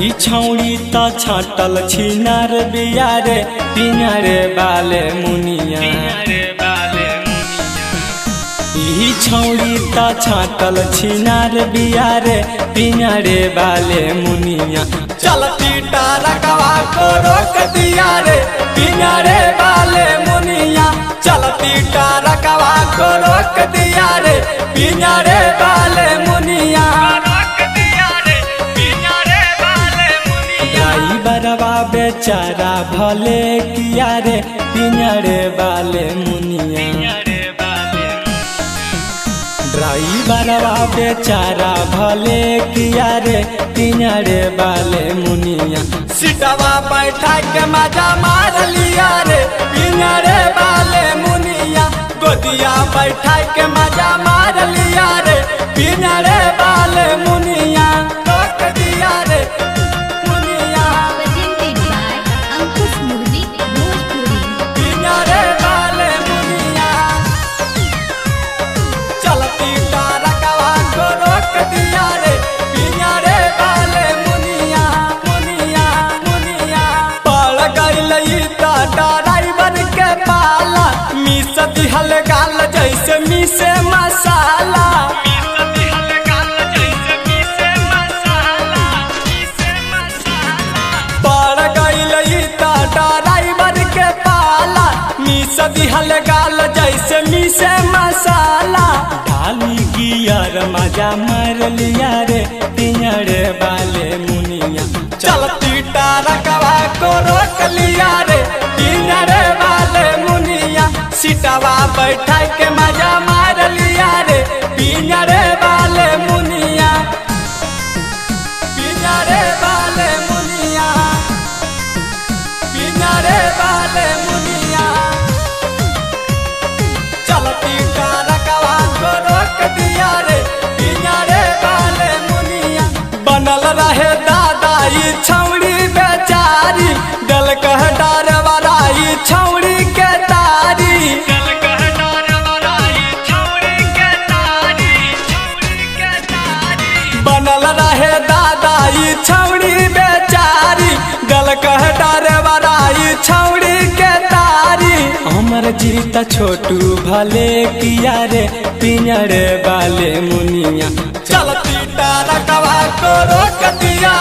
ई छौड़ी त छाटल छिनार बिया रे पिया रे बाले मुनिया। ई छौड़ी त छाटल छिनार बिया रे पिया रे बाले मुनिया। चलती टारकवा को रोक दिया रे पिया रे बाले मुनिया। चलती टारकवा को रोक दिया रे पिया रे बाले मुनिया। ड्राइवरवा बेचारा भले किया रे पिया रे बाले मुनिया। ड्राइवरवा बेचारा भले किया रे पिया रे बाले मुनिया। सीटवा बैठा के मजा मार लिया रे पिया रे बाले मुनिया। गोदिया बैठा के मजा मार लिया रे पिया रे बाले मुनिया। रोक दिया रे मुनिया। पिया रे बाले मुनिया। चलती टारकवा को रोक दिया रे पिया रे बाले मुनिया। मुनिया मुनिया पड़ गई ड्राइवर के पाला। मिस दिहल गाल जैसे मिसे मसाला। पड़ गई ड्राइवर के पाला। मिस दिहल गाल जैसे मिसे मसाला। ढाली गियर मजा मार लिया रे पिया रे बाले मुनिया। चलती टारकवा को रोक लिया रे पिया रे बाले मुनिया। सीटवा बैठा के मजा मार लिया रे पिया रे बाले मुनिया। पिया रे बाले मुनिया। पिया रे बाले मुनिया। चलती टारकवा को रोक दिया रे पिया रे बाले मुनिया। बनल रहे दादा ई छौड़ी बेचारी। दल कह डारवारा ई छौड़ी के तारी। बनल रहे दादा ई छौड़ी बेचारी। दल कह डारवारा ई छौड़ी के तारी। हमर जीत छोटू भले किया रे पिया रे बाले मुनिया। चलती टारकवा को रोक दिया